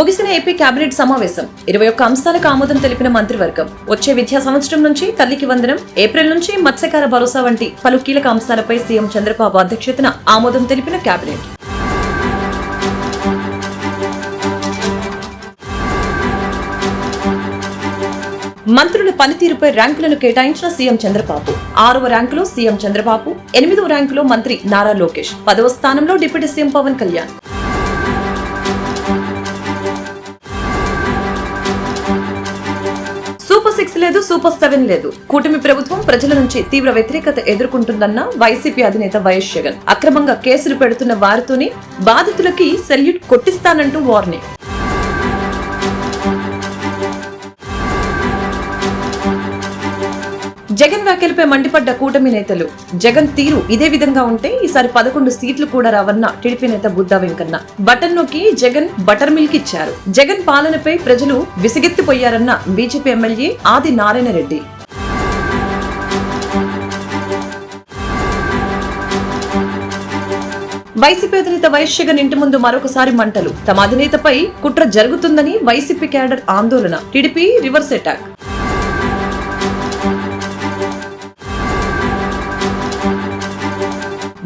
ముగిసిన AP cabinet సమావేశం 21 అంశాలకు ఆమోదం తెలిపిన మంత్రివర్గం. వచ్చే విద్యా సంవత్సరం నుంచి తల్లికి వందనం, ఏప్రిల్ నుంచి మత్స్యకార భరోసా వంటి పలు కీలక అంశాలపై సీఎం చంద్రబాబు అధ్యక్షతన ఆమోదం తెలిపిన కేబినెట్. మంత్రుల పనితీరుపై ర్యాంకులను కేటాయించిన సీఎం చంద్రబాబు. 6వ ర్యాంకులో సీఎం చంద్రబాబు, 8వ ర్యాంకులో మంత్రి నారా లోకేష్, 10వ స్థానంలో deputy CM Pawan Kalyan. Super 6 లేదు, సూపర్ 7 లేదు. కూటమి ప్రభుత్వం ప్రజల నుంచి తీవ్ర వ్యతిరేకత ఎదుర్కొంటుందన్న వైసీపీ అధినేత వైఎస్ జగన్. అక్రమంగా కేసులు పెడుతున్న వారితోనే బాధితులకి సెల్యూట్ కొట్టిస్తానంటూ వార్నింగ్. జగన్ వ్యాఖ్యలపై మండిపడ్డ కూటమి నేతలు. జగన్ తీరు ఇదే విధంగా ఉంటే ఈసారి 11 సీట్లు కూడా రావన్న టీడీపీ నేత బుద్దా వెంకన్న. బటన్ నొక్కి జగన్ బటర్ మిల్క్ ఇచ్చారు. జగన్ పాలనపై ప్రజలు విసిగెత్తిపోయారన్న బీజేపీ ఎమ్మెల్యే ఆది నారాయణ రెడ్డి. వైసీపీ అధినేత వైఎస్ జగన్ ఇంటి ముందు మరొకసారి మంటలు. తమ అధినేతపై కుట్ర జరుగుతుందని వైసీపీ క్యాడర్ ఆందోళన. TDP reverse attack.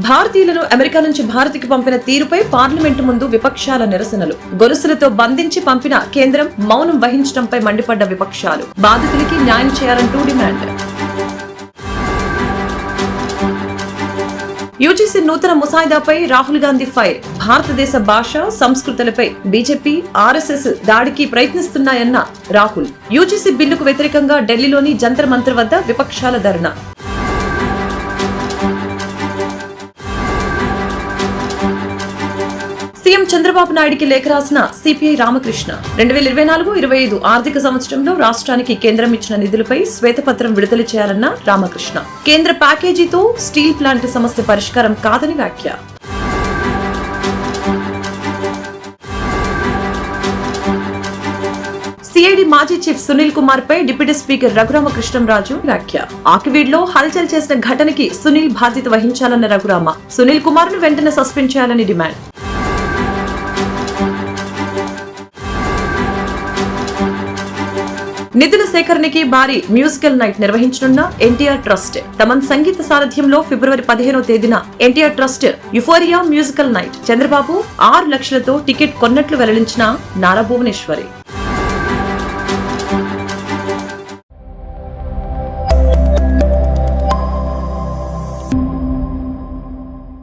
భారతీయులను అమెరికా నుంచి భారత్కి పంపిన తీరుపై పార్లమెంటు ముందు విపక్షాల నిరసనలు. గొలుసులతో బంధించి పంపిన కేంద్రం మౌనం వహించడంపై మండిపడ్డ విపక్షాలు. బాధితులకి న్యాయం చేయాలంటూ డిమాండ్. యూజీసీ నూతన ముసాయిదాపై రాహుల్ గాంధీ ఫైర్. భారతదేశ భాష, సంస్కృతులపై బీజేపీ, ఆర్ఎస్ఎస్ దాడికి ప్రయత్నిస్తున్నాయన్న రాహుల్. యూజీసీ బిల్లుకు వ్యతిరేకంగా ఢిల్లీలోని జంతర్ మంతర్ వద్ద విపక్షాల ధర్నా. సీఎం చంద్రబాబు నాయుడికి లేఖ రాసిన సిపిఐ రామకృష్ణ. 2024-25 ఆర్థిక సంవత్సరంలో రాష్ట్రానికి కేంద్రం ఇచ్చిన నిధులపై శ్వేతపత్రం విడుదల చేయాలన్న రామకృష్ణ. కేంద్ర ప్యాకేజీతో స్టీల్ ప్లాంట్ సమస్య పరిష్కారం కాదని వ్యాఖ్య. సిఐడి మాజీ చీఫ్ సునీల్ కుమార్ పై డిప్యూటీ స్పీకర్ రఘురామకృష్ణంరాజు వ్యాఖ్య. ఆకివీడ్లో హల్చల్ చేసిన ఘటనకి సునీల్ బాధ్యత వహించాలన్న రఘురామ. సునీల్ కుమార్ ను వెంటనే సస్పెండ్ చేయాలని డిమాండ్. నిధుల సేకరణకి భారీ మ్యూజికల్ నైట్ నిర్వహించనున్న ఎన్టీఆర్ ట్రస్ట్. తమన్ సంగీత సారథ్యంలో ఫిబ్రవరి 15వ తేదీన NTR trust euphoria musical night. Chandrababu 6 లక్షలతో టికెట్ కొన్నట్లు వెల్లడించిన నారా భువనేశ్వరి.